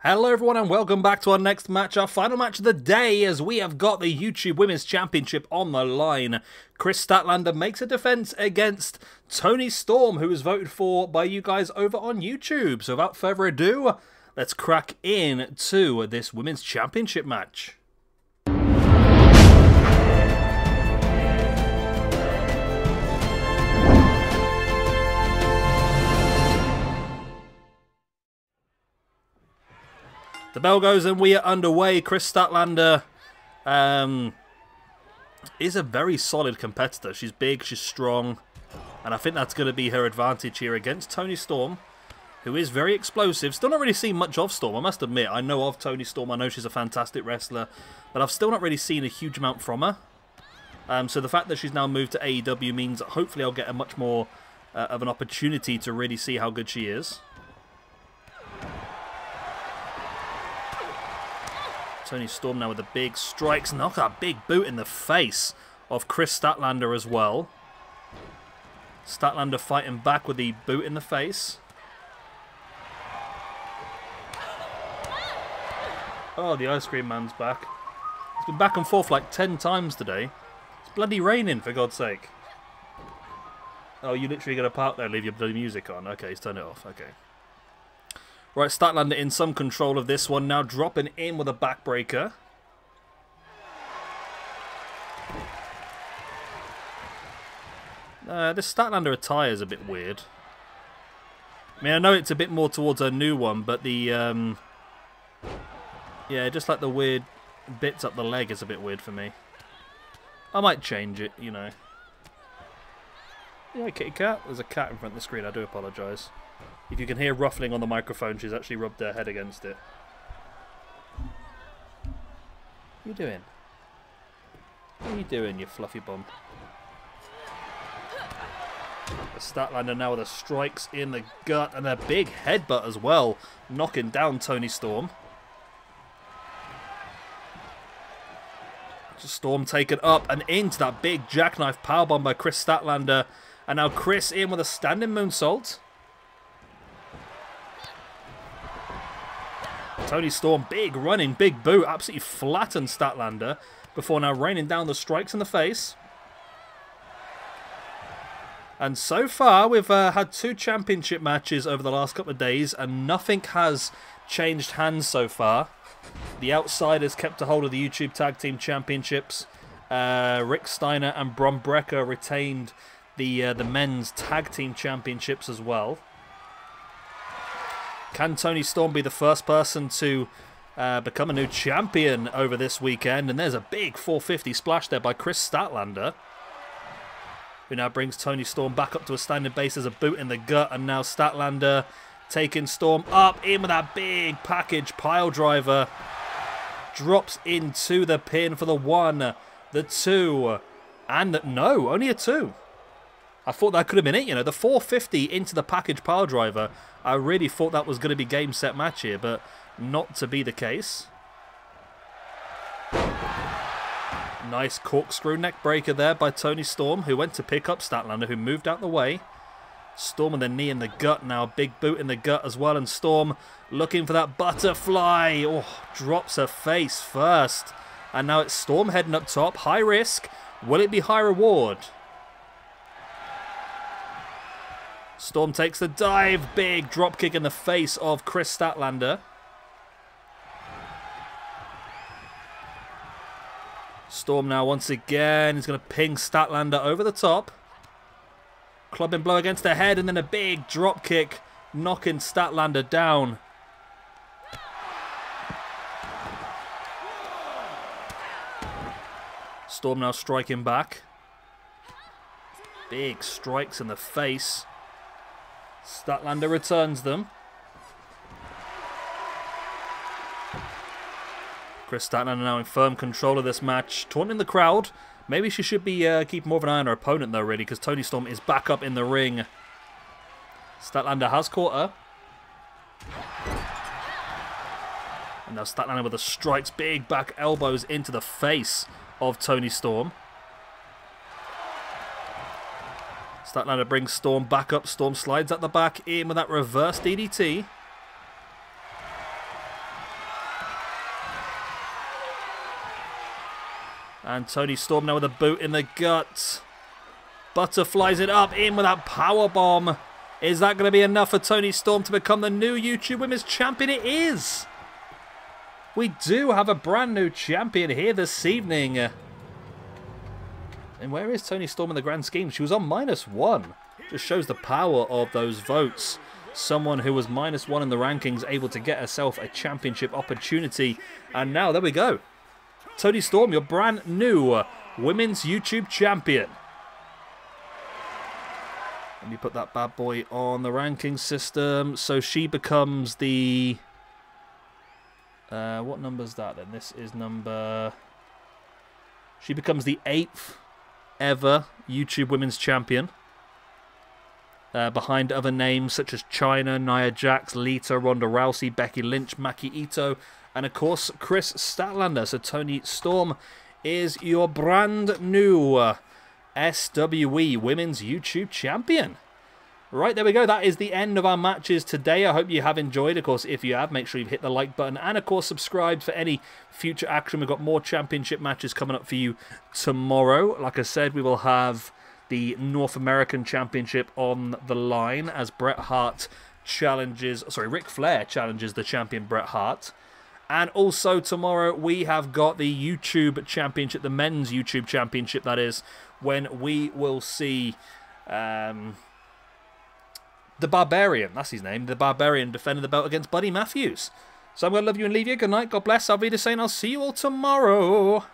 Hello everyone and welcome back to our next match, our final match of the day, as we have got the YouTube Women's Championship on the line. Kris Statlander makes a defense against Toni Storm, who was voted for by you guys over on YouTube. So without further ado, let's crack into this Women's Championship match. The bell goes and we are underway. Kris Statlander is a very solid competitor. She's big, she's strong, and I think that's going to be her advantage here against Toni Storm, who is very explosive. Still not really seen much of Storm, I must admit. I know of Toni Storm, I know she's a fantastic wrestler, but I've still not really seen a huge amount from her. So the fact that she's now moved to AEW means that hopefully I'll get a much more of an opportunity to really see how good she is. Toni Storm now with the big strikes. Knock that big boot in the face of Kris Statlander as well. Statlander fighting back with the boot in the face. Oh, the ice cream man's back. He's been back and forth like 10 times today. It's bloody raining, for God's sake. Oh, you literally got to park there and leave your bloody music on. Okay, he's turned it off. Okay. Right, Statlander in some control of this one now, dropping in with a backbreaker. This Statlander attire is a bit weird. I mean, I know it's a bit more towards her new one, but the, yeah, just like the weird bits up the leg is a bit weird for me. I might change it, you know. Yeah, kitty cat. There's a cat in front of the screen, I do apologise. If you can hear ruffling on the microphone, she's actually rubbed her head against it. What are you doing? What are you doing, you fluffy bum? The Statlander now with the strikes in the gut and a big headbutt as well, knocking down Toni Storm. Storm taken up and into that big jackknife powerbomb by Kris Statlander. And now Kris in with a standing moonsault. Toni Storm, big running, big boot, absolutely flattened Statlander before now raining down the strikes in the face. And so far, we've had 2 championship matches over the last couple of days, and nothing has changed hands so far. The Outsiders kept a hold of the YouTube Tag Team Championships. Rick Steiner and Bron Breakker retained the men's Tag Team Championships as well. Can Toni Storm be the first person to become a new champion over this weekend? And there's a big 450 splash there by Kris Statlander, who now brings Toni Storm back up to a standing base as a boot in the gut. And now Statlander taking Storm up, in with that big package pile driver. Drops into the pin for the 1, the 2, and no, only a 2. I thought that could have been it, you know, the 450 into the package pile driver. I really thought that was going to be game, set, match here, but not to be the case. Nice corkscrew neck breaker there by Toni Storm, who went to pick up Statlander, who moved out the way. Storm with a knee in the gut now, big boot in the gut as well, and Storm looking for that butterfly. Oh, drops her face first. And now it's Storm heading up top, high risk. Will it be high reward? Storm takes the dive, big drop kick in the face of Kris Statlander. Storm now once again is going to ping Statlander over the top. Clubbing blow against the head and then a big drop kick, knocking Statlander down. Storm now striking back. Big strikes in the face. Statlander returns them. Kris Statlander now in firm control of this match, taunting the crowd. Maybe she should be keeping more of an eye on her opponent though, really, because Toni Storm is back up in the ring. Statlander has caught her. And now Statlander with the strikes, big back elbows into the face of Toni Storm. Statlander brings Storm back up. Storm slides at the back in with that reverse DDT. And Toni Storm now with a boot in the gut. Butterflies it up, in with that powerbomb. Is that going to be enough for Toni Storm to become the new YouTube Women's Champion? It is. We do have a brand new champion here this evening. And where is Toni Storm in the grand scheme? She was on -1. Just shows the power of those votes. Someone who was -1 in the rankings able to get herself a championship opportunity. And now, there we go. Toni Storm, your brand new Women's YouTube Champion. Let me put that bad boy on the ranking system. So she becomes the... what number is that then? This is number... She becomes the 8th ever YouTube Women's Champion. Behind other names such as Chyna, Nia Jax, Lita, Ronda Rousey, Becky Lynch, Maki Ito, and of course Kris Statlander. So Toni Storm is your brand new SWE Women's YouTube Champion. Right, there we go. That is the end of our matches today. I hope you have enjoyed. Of course, if you have, make sure you've hit the like button. And, of course, subscribe for any future action. We've got more championship matches coming up for you tomorrow. Like I said, we will have the North American Championship on the line as Ric Flair challenges the champion Bret Hart. And also tomorrow we have got the YouTube Championship, the Men's YouTube Championship, that is, when we will see... The Barbarian, that's his name. The Barbarian defending the belt against Buddy Matthews. So I'm going to love you and leave you. Good night. God bless. I'll be the same. I'll see you all tomorrow.